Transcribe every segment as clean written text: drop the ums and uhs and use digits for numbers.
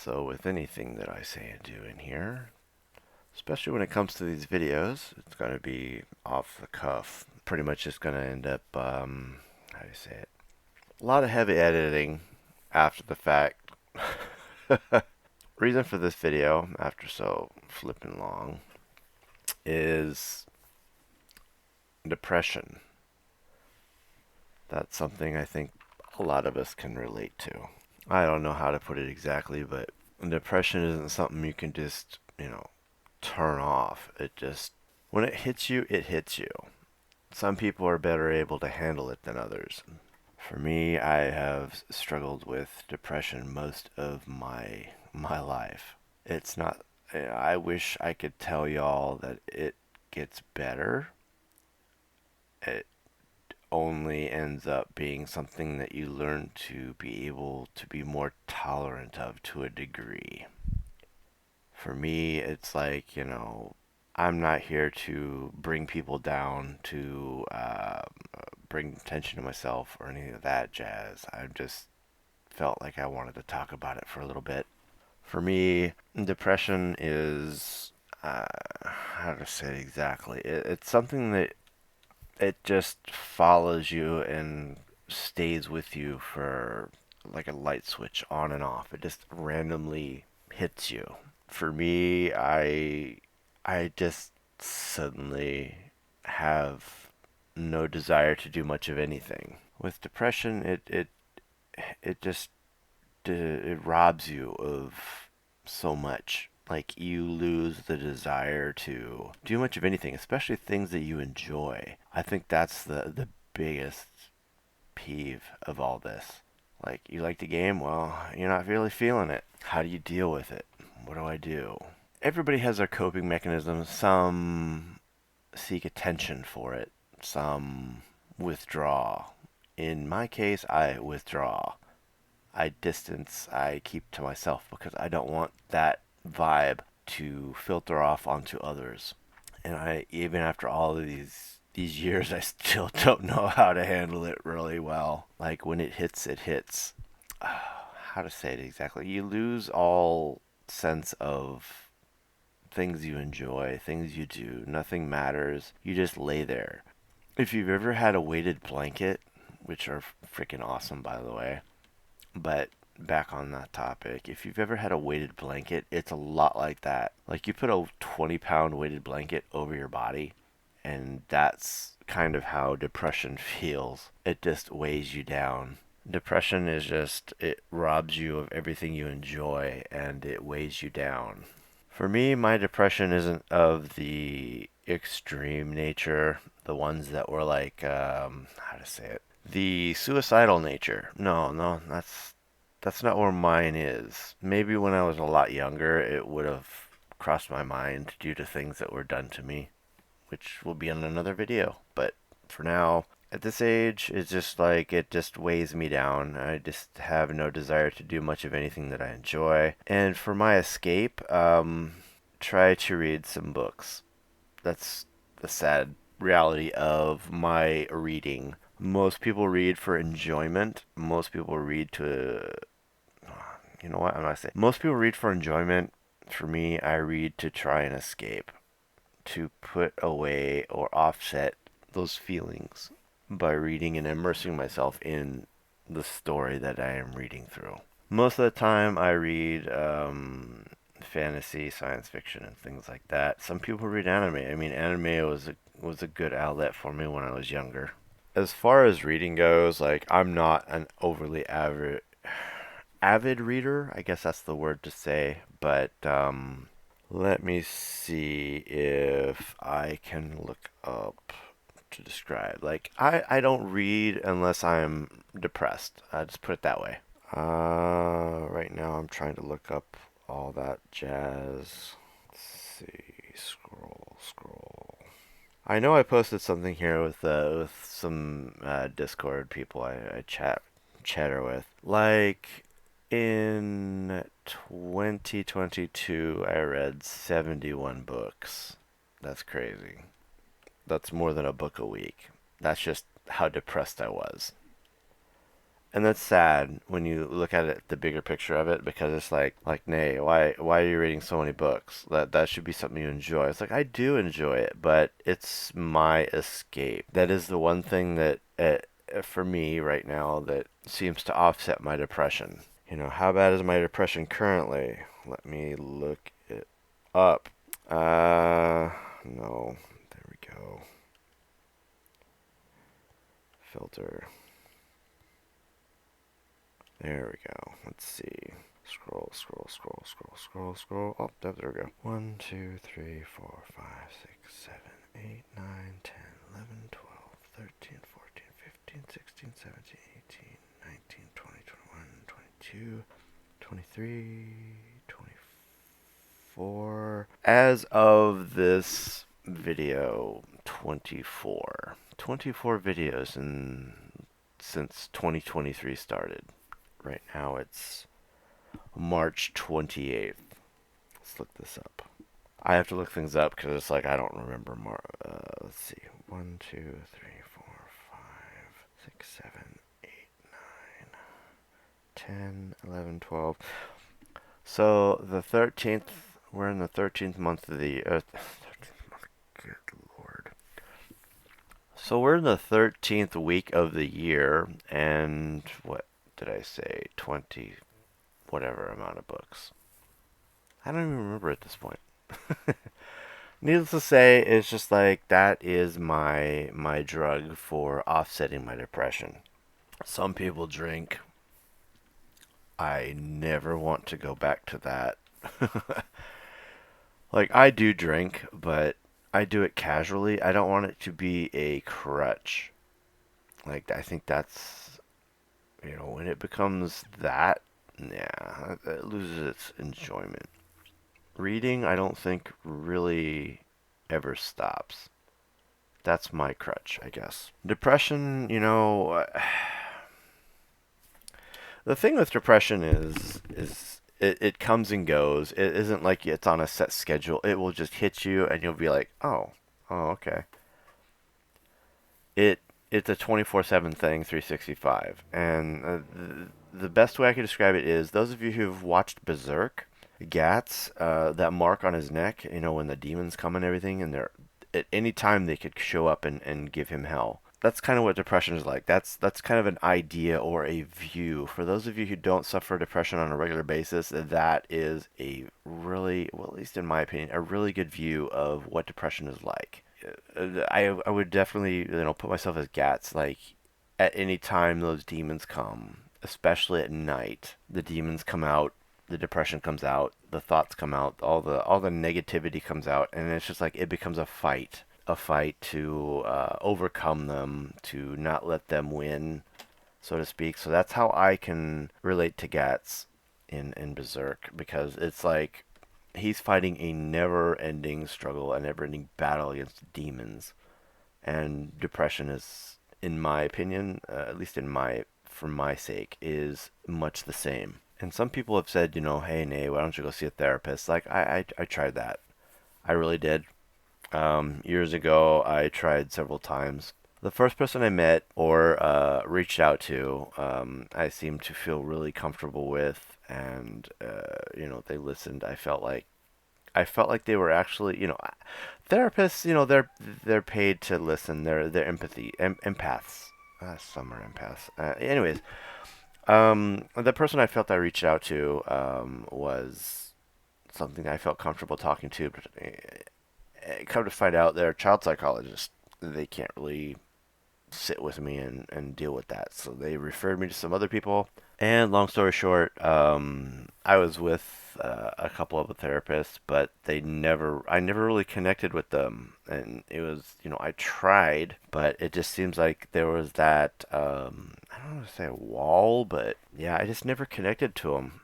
So with anything that I say and do in here, especially when it comes to these videos, it's going to be off the cuff. Pretty much just going to end up, how do you say it? A lot of heavy editing after the fact. Reason for this video, after so flipping long, is depression. That's something I think a lot of us can relate to. I don't know how to put it exactly, but depression isn't something you can just, turn off. It just, when it hits you, it hits you. Some people are better able to handle it than others. For me, I have struggled with depression most of my life. It's not I wish I could tell y'all that it gets better. It only ends up being something that you learn to be able to be more tolerant of to a degree. For me, it's like, I'm not here to bring people down, to bring attention to myself or any of that jazz. I just felt like I wanted to talk about it for a little bit. For me, depression is, how to say it exactly? It's something that it just follows you and stays with you for like a light switch on and off. It just randomly hits you. For me, I just suddenly have no desire to do much of anything. With depression, it just it robs you of so much. Like you lose the desire to do much of anything, especially things that you enjoy. I think that's the biggest peeve of all this. Like you like the game, well, you're not really feeling it. How do you deal with it? What do I do? Everybody has their coping mechanisms. Some seek attention for it. Some withdraw. In my case, I withdraw. I distance, I keep to myself because I don't want that vibe to filter off onto others. And I even after all of these years I still don't know how to handle it really well. Like when it hits, it hits. How to say it exactly? You lose all sense of things you enjoy, things you do. Nothing matters. You just lay there. If you've ever had a weighted blanket, which are freaking awesome by the way, but back on that topic, if you've ever had a weighted blanket, it's a lot like that. Like you put a 20-pound weighted blanket over your body, and that's kind of how depression feels. It just weighs you down. Depression is just, it robs you of everything you enjoy and it weighs you down. For me, my depression isn't of the extreme nature, the ones that were like, how to say it? The suicidal nature. No, no, that's not where mine is. Maybe when I was a lot younger, it would have crossed my mind due to things that were done to me, which will be in another video. But for now, at this age, it's just like it just weighs me down. I just have no desire to do much of anything that I enjoy. And for my escape, try to read some books. That's the sad reality of my reading. Most people read for enjoyment. Most people read to, you know what, I'm not saying. Most people read for enjoyment. For me, I read to try and escape, to put away or offset those feelings by reading and immersing myself in the story that I am reading through. Most of the time, I read fantasy, science fiction, and things like that. Some people read anime. I mean, anime was a good outlet for me when I was younger. As far as reading goes, like I'm not an overly avid reader. I guess that's the word to say. But let me see if I can look up to describe. Like I don't read unless I'm depressed. I just put it that way. Right now I'm trying to look up all that jazz. Let's see. Scroll. I know I posted something here with some Discord people I chatter with. Like in 2022, I read 71 books. That's crazy. That's more than a book a week. That's just how depressed I was. And that's sad when you look at it, the bigger picture of it, because it's like, nay, why are you reading so many books? That should be something you enjoy. It's like I do enjoy it, but it's my escape. That is the one thing that, for me right now, that seems to offset my depression. How bad is my depression currently? Let me look it up. No, there we go. Filter. There we go. Let's see. Scroll, scroll, scroll, scroll, scroll, scroll. Oh, there we go. 1, 2, 3, 4, 5, 6, 7, 8, 9, 10, 11, 12, 13, 14, 15, 16, 17, 18, 19, 20, 21, 22, 23, 24. As of this video, 24. 24 videos since 2023 started. Right now it's March 28th. Let's look this up. I have to look things up because it's like I don't remember more. Let's see. 1, 2, 3, 4, 5, 6, 7, 8, 9, 10, 11, 12. So the 13th, we're in the 13th month of the year. 13th month, good lord. So we're in the 13th week of the year, and what did I say? 20 whatever amount of books. I don't even remember at this point. Needless to say, it's just like that is my drug for offsetting my depression. Some people drink. I never want to go back to that. Like I do drink, but I do it casually. I don't want it to be a crutch. Like I think that's when it becomes that, yeah, it loses its enjoyment. Reading, I don't think really ever stops. That's my crutch, I guess. Depression, the thing with depression is it comes and goes. It isn't like it's on a set schedule. It will just hit you and you'll be like, "Oh, okay." It it's a 24/7 thing, 365. And the best way I can describe it is those of you who've watched Berserk, Gats, that mark on his neck, when the demons come and everything, and they're at any time they could show up and give him hell. That's kind of what depression is like. That's kind of an idea or a view. For those of you who don't suffer depression on a regular basis, that is a really, well, at least in my opinion, a really good view of what depression is like. I would definitely put myself as Gats. Like at any time those demons come, especially at night, the demons come out, the depression comes out, the thoughts come out, all the negativity comes out, and it's just like it becomes a fight to overcome them, to not let them win, so to speak. So that's how I can relate to Gats in Berserk, because it's like he's fighting a never-ending struggle, a never-ending battle against demons, and depression is, in my opinion, at least for my sake, is much the same. And some people have said, hey, Nay, why don't you go see a therapist? Like, I tried that. I really did. Years ago, I tried several times. The first person I met or reached out to, I seemed to feel really comfortable with, and they listened. I felt like they were actually, therapists. They're paid to listen. They're empaths. Some are empaths. Anyways, the person I felt I reached out to was something I felt comfortable talking to. But come to find out, they're child psychologists. They can't really sit with me and deal with that. So they referred me to some other people. And long story short, I was with a couple of therapists, but I never really connected with them. And it was, I tried, but it just seems like there was that, I don't want to say a wall, but yeah, I just never connected to them.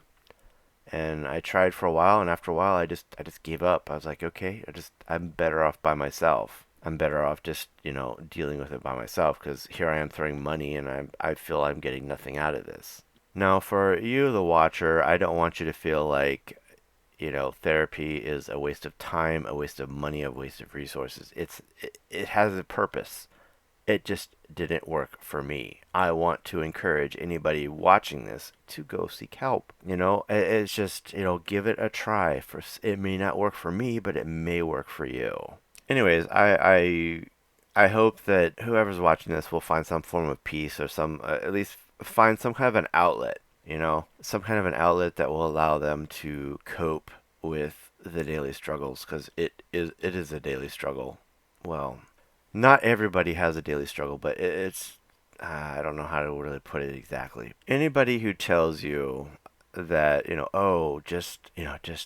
And I tried for a while, and after a while, I just gave up. I was like, okay, I'm better off by myself. I'm better off just dealing with it by myself, because here I am throwing money, and I feel I'm getting nothing out of this. Now, for you, the watcher, I don't want you to feel like therapy is a waste of time, a waste of money, a waste of resources. It has a purpose. It just didn't work for me. I want to encourage anybody watching this to go seek help. It's just, give it a try. It may not work for me, but it may work for you. Anyways, I hope that whoever's watching this will find some form of peace, or at least find some kind of an outlet, some kind of an outlet that will allow them to cope with the daily struggles, because it is a daily struggle. Well, not everybody has a daily struggle, but it's I don't know how to really put it exactly. Anybody who tells you that, oh, just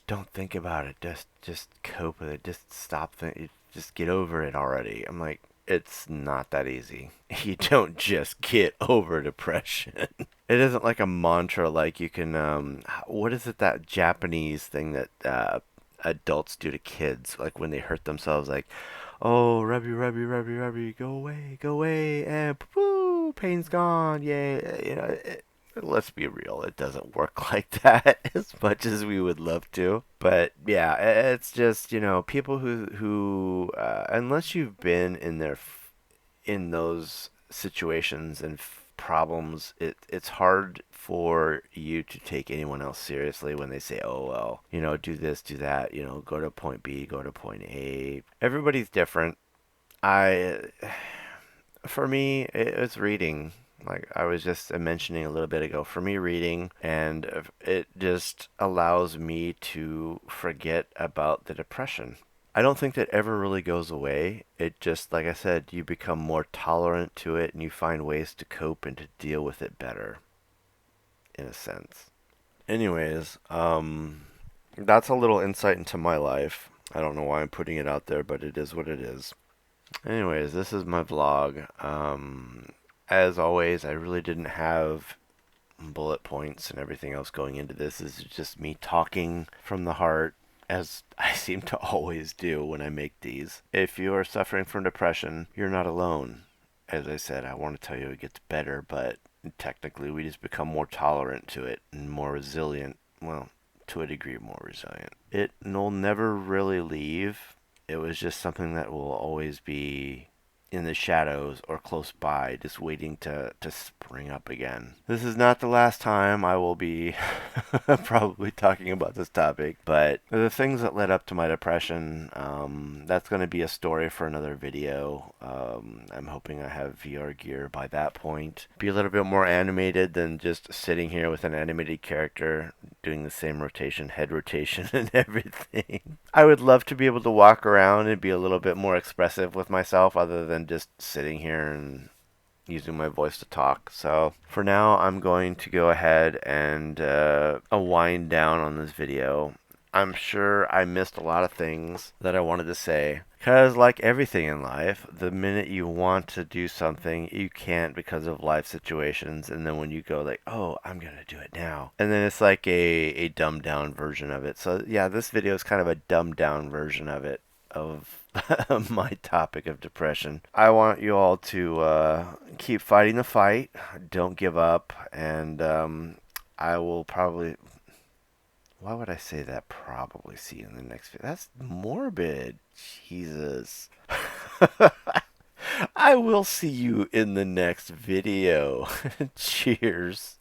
don't think about it, just cope with it, just stop thinking, just get over it already. I'm like, it's not that easy. You don't just get over depression. It isn't like a mantra, like you can what is it, that Japanese thing that adults do to kids, like when they hurt themselves, like, oh, rubby, rubby, rubby, rubby, go away, and poo, pain's gone, yay. Let's be real, it doesn't work like that as much as we would love to. But yeah, it's just, people who unless you've been in those situations and problems, it's hard for you to take anyone else seriously when they say, oh, well, do this, do that, go to point B, go to point A. Everybody's different. I, for me, it's reading. Like I was just mentioning a little bit ago, for me, reading, and it just allows me to forget about the depression. I don't think that ever really goes away. It just, like I said, you become more tolerant to it and you find ways to cope and to deal with it better, in a sense. Anyways, that's a little insight into my life. I don't know why I'm putting it out there, but it is what it is. Anyways, this is my vlog. As always, I really didn't have bullet points and everything else going into this. This is just me talking from the heart, as I seem to always do when I make these. If you are suffering from depression, you're not alone. As I said, I want to tell you it gets better, but technically we just become more tolerant to it and more resilient. Well, to a degree, more resilient. It will never really leave. It was just something that will always be in the shadows or close by, just waiting to spring up again. This is not the last time I will be probably talking about this topic, but the things that led up to my depression, that's going to be a story for another video. I'm hoping I have VR gear by that point. Be a little bit more animated than just sitting here with an animated character doing the same rotation, head rotation, and everything. I would love to be able to walk around and be a little bit more expressive with myself, other than just sitting here and using my voice to talk. So for now, I'm going to go ahead and wind down on this video. I'm sure I missed a lot of things that I wanted to say. Because, like everything in life, the minute you want to do something, you can't because of life situations. And then when you go, like, oh, I'm going to do it now. And then it's like a dumbed down version of it. So, yeah, this video is kind of a dumbed down version of it, of my topic of depression. I want you all to keep fighting the fight. Don't give up. And I will probably. Why would I say that? Probably see you in the next video. That's morbid. Jesus. I will see you in the next video. Cheers.